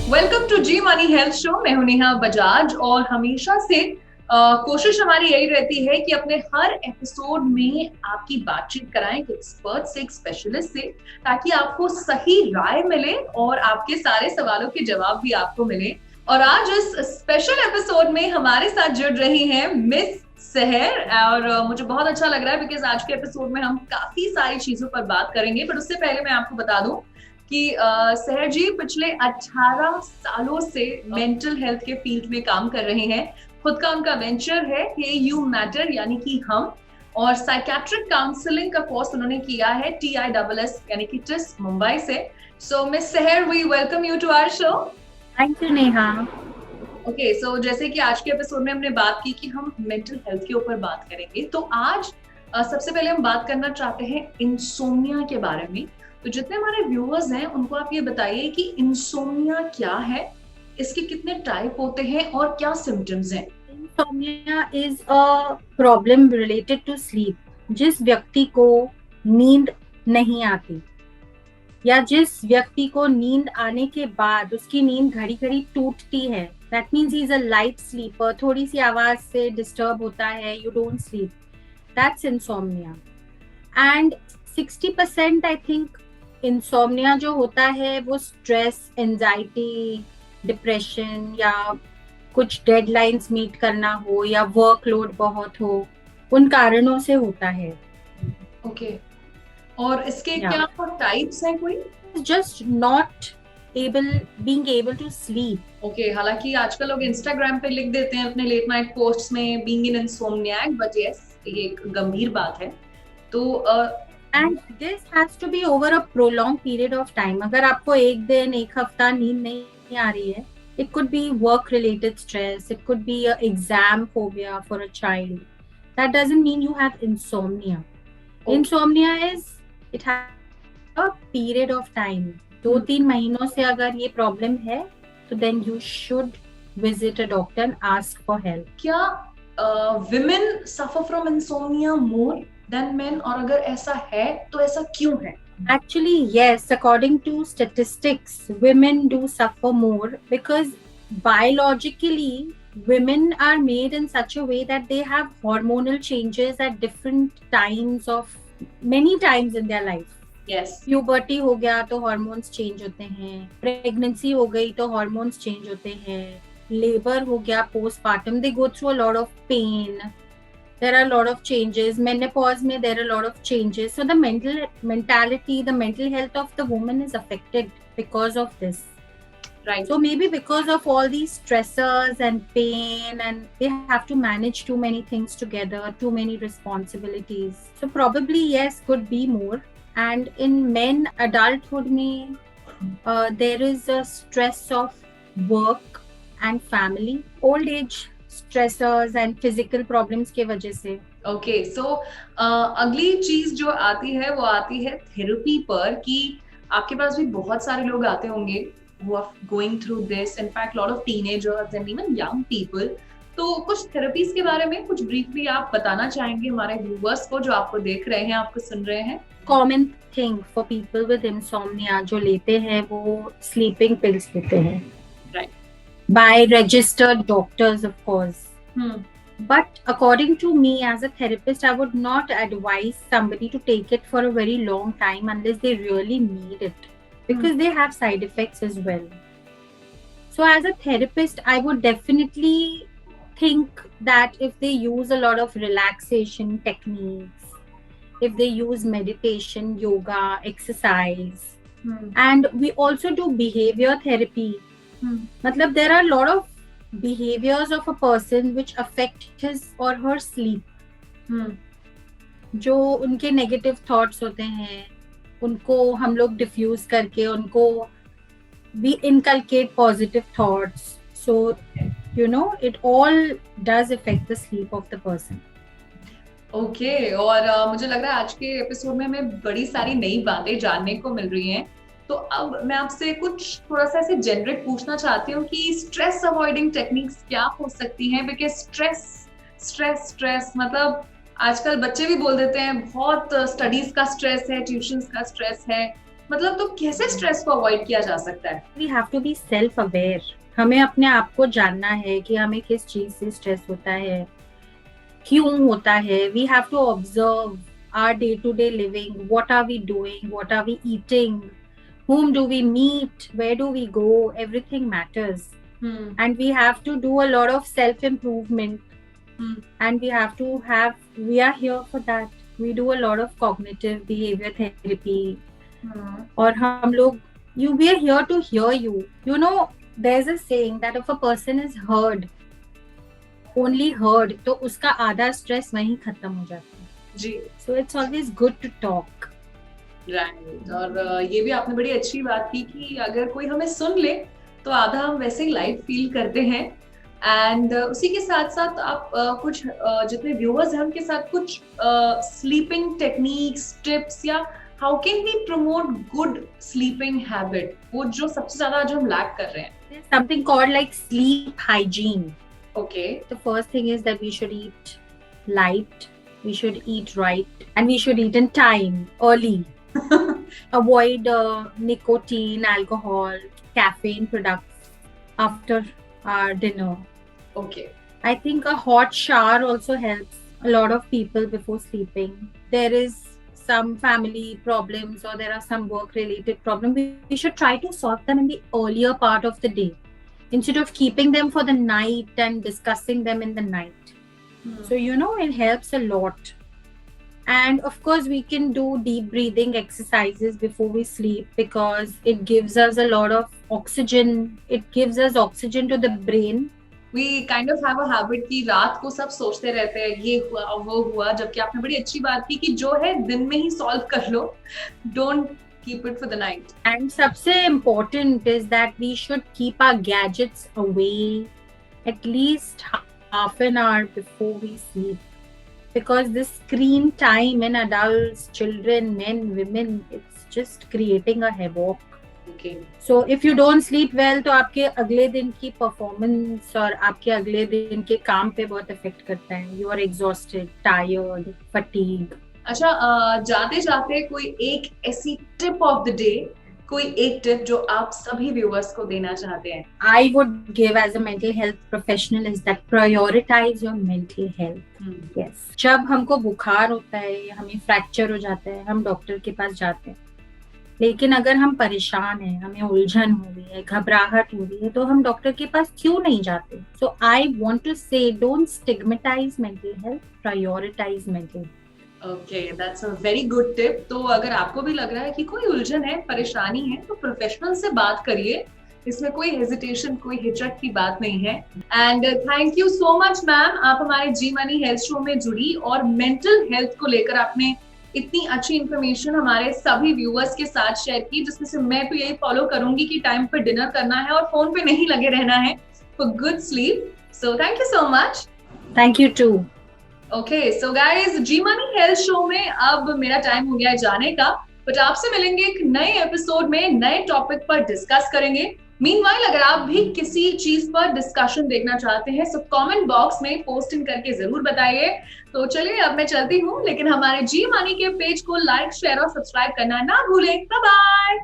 Welcome to Zee money health show. मैं हूं नेहा बजाज और हमेशा से कोशिश हमारी यही रहती है कि अपने हर एपिसोड में आपकी बातचीत कराएं एक एक्सपर्ट से, एक स्पेशलिस्ट से, ताकि आपको सही राय मिले और आपके सारे सवालों के जवाब भी आपको मिले। और आज इस स्पेशल एपिसोड में हमारे साथ जुड़ रही हैं मिस सहर। और मुझे बहुत अच्छा लग रहा है बिकॉज आज के एपिसोड में हम काफी सारी चीजों पर बात करेंगे। बट उससे पहले मैं आपको बता दूं कि सहर जी पिछले 18 सालों से मेंटल हेल्थ के फील्ड में काम कर रहे हैं। खुद का उनका वेंचर है हे यू मैटर यानी कि हम, और साइकेट्रिक काउंसलिंग का कोर्स उन्होंने किया है TISS यानी कि टिस मुंबई से। So Miss Sahar, we welcome you to our show. Thank you Neha. Okay, so जैसे कि आज के एपिसोड में हमने बात की कि हम मेंटल हेल्थ के ऊपर बात करेंगे, तो आज सबसे पहले हम बात करना चाहते हैं इंसोम्निया के बारे में। तो जितने हमारे व्यूअर्स हैं उनको आप ये बताइए कि इंसोम्निया क्या है, इसके कितने टाइप होते हैं और क्या सिम्टम्स हैं। Insomnia is a problem related to sleep. जिस व्यक्ति को नींद नहीं आती या जिस व्यक्ति को नींद आने के बाद उसकी नींद घड़ी घड़ी टूटती है, that means he is a light sleeper. थोड़ी सी आवाज से डिस्टर्ब होता है, you don't sleep, that's insomnia. And 60% I think insomnia जो होता है वो स्ट्रेस, एंजाइटी, डिप्रेशन या कुछ डेडलाइंस मीट करना हो या वर्कलोड बहुत हो, उन कारणों से होता है। ओके, और इसके या क्या टाइप्स हैं कोई? Just not being able to sleep. Okay, हालांकि आजकल लोग इंस्टाग्राम पे लिख देते हैं अपने लेट नाइट पोस्ट्स में being an insomniac, but yes, ये एक गंभीर बात है। तो and this has to be over a prolong period of time. अगर आपको एक दिन, एक हफ्ता नींद नहीं आ रही है, it could be work related stress, it could be a exam phobia for a child, that doesn't mean you have insomnia. okay. Insomnia is, it has a period of time. 2-3 महीनों से अगर ये प्रॉब्लम है तो then you should visit a doctor and ask for help. क्या women suffer from insomnia more than men, और अगर ऐसा है तो ऐसा क्यों है? Actually, yes, according to statistics, women do suffer more because biologically, women are made in such a way that they have hormonal changes at different times of many times in their life. Yes. Puberty हो गया तो hormones change होते हैं, pregnancy हो गई तो hormones change होते हैं, labor हो गया, postpartum, they go through a lot of pain. There are a lot of changes. Menopause mein there are a lot of changes. So the mentality, the mental health of the woman is affected because of this. Right. So maybe because of all these stressors and pain, and they have to manage too many things together, too many responsibilities. So probably yes, could be more. And in men, adulthood mein, there is a stress of work and family, old age stressors and physical problems के वजह से। Okay, सो अगली चीज जो आती है वो आती है थेरेपी पर, कि आपके पास भी बहुत सारे लोग आते होंगे who are going through this, in fact lot of teenagers and even young people। तो कुछ थेरेपीज के बारे में कुछ ब्रीफली आप बताना चाहेंगे हमारे व्यूअर्स को जो आपको देख रहे हैं, आपको सुन रहे हैं? Common thing for people with insomnia जो लेते हैं वो स्लीपिंग पिल्स लेते हैं, right, by registered doctors, of course. But according to me as a therapist, I would not advise somebody to take it for a very long time unless they really need it, because they have side effects as well. So as a therapist, I would definitely think that if they use a lot of relaxation techniques, if they use meditation, yoga, exercise, and we also do behavior therapy. मतलब there are a lot of behaviors of a person which affect his or her sleep. जो उनके negative thoughts होते हैं उनको हम लोग diffuse करके उनको we inculcate positive thoughts, so you know it all does affect the sleep of the person. Okay, और मुझे लग रहा है आज के एपिसोड में हमें बड़ी सारी नई बातें जानने को मिल रही हैं। तो अब मैं आपसे कुछ थोड़ा सा ऐसे जेनरिक पूछना चाहती हूँ कि स्ट्रेस अवॉइडिंग टेक्निक्स क्या हो सकती हैं, बिकॉज स्ट्रेस स्ट्रेस स्ट्रेस मतलब आजकल बच्चे भी बोल देते हैं बहुत स्टडीज का स्ट्रेस है, ट्यूशंस का स्ट्रेस है, मतलब तो कैसे स्ट्रेस को अवॉइड किया जा सकता है? We have to be self aware. हमें अपने आप को जानना है कि हमें किस चीज से स्ट्रेस होता है, क्यों होता है. We have to observe our day-to-day living. What are we doing? What are we eating? Whom do we meet? Where do we go? Everything matters. And we have to do a lot of self-improvement. And we are here for that. We do a lot of cognitive behavior therapy. और हम लोग, we are here to hear you. You know, there's a saying that if a person is heard, only heard, तो उसका आधा stress वहीं खत्म हो जाता है जी. So it's always good to talk. Right. और ये भी आपने बड़ी अच्छी बात की कि अगर कोई हमें सुन ले तो आधा हम वैसे ही लाइट फील करते हैं. एंड उसी के साथ साथ आप कुछ जितने व्यूअर्स हैं उनके साथ कुछ स्लीपिंग टेक्निक्स, टिप्स या how can we promote good sleeping habit, वो जो सबसे ज्यादा जो हम लैक कर रहे हैं. There's something called like sleep hygiene. Okay. The first thing is that we should eat light. We should eat right, and we should eat in time, early. Avoid nicotine, alcohol, caffeine products after our dinner. Okay. I think a hot shower also helps a lot of people before sleeping. There is some family problems or there are some work-related problems. We should try to solve them in the earlier part of the day instead of keeping them for the night and discussing them in the night. So, you know, it helps a lot. And of course, we can do deep breathing exercises before we sleep because it gives us a lot of oxygen. It gives us oxygen to the brain. We kind of have a habit कि रात को सब सोचते रहते हैं ये हुआ वो हुआ, जबकि आपने बड़ी अच्छी बात की कि जो है दिन में ही सॉल्व कर लो. Don't keep it for the night. And सबसे important is that we should keep our gadgets away at least half an hour before we sleep, because the screen time in adults, children, men, women, it's just creating a havoc. Okay. So if you don't sleep well, तो आपके अगले दिन की performance और आपके अगले दिन के काम पे बहुत effect करता है. You are exhausted, tired, fatigue. अच्छा, जाते जाते कोई एक ऐसी tip of the day, कोई एक टिप जो आप सभी व्यूअर्स को देना चाहते हैं? I would give as a mental health professional is that prioritize your mental health. Yes. जब हमको बुखार होता है या हमें फ्रैक्चर हो जाता है, हम डॉक्टर के पास जाते हैं. लेकिन अगर हम परेशान हैं, हमें उलझन हो रही है, घबराहट हो रही है, तो हम डॉक्टर के पास क्यों नहीं जाते? So I want to say, don't stigmatize mental health, prioritize mental health. Okay, that's a very good tip. तो अगर आपको भी लग रहा है कि कोई उलझन है, परेशानी है, तो प्रोफेशनल से बात करिए. इसमें कोई हेजिटेशन, कोई हिचक की बात नहीं है. And thank you so much ma'am, आप हमारे जी मनी हेल्थ शो में जुड़ी और मेंटल हेल्थ को लेकर आपने इतनी अच्छी इन्फॉर्मेशन हमारे सभी व्यूअर्स के साथ शेयर की, जिसमें से मैं तो यही फॉलो करूंगी कि टाइम पर डिनर करना है और फोन पे नहीं लगे रहना है for good sleep. So thank you so much. Thank you too. Okay, so guys, Zee money health show में अब मेरा टाइम हो गया है जाने का, बट आपसे मिलेंगे एक नए एपिसोड में, नए टॉपिक पर डिस्कस करेंगे. मीनवाइल अगर आप भी किसी चीज पर डिस्कशन देखना चाहते हैं तो कमेंट बॉक्स में पोस्ट इन करके जरूर बताइए. तो चलिए अब मैं चलती हूँ, लेकिन हमारे जी मनी के पेज को लाइक, शेयर और सब्सक्राइब करना ना भूलें. Bye bye.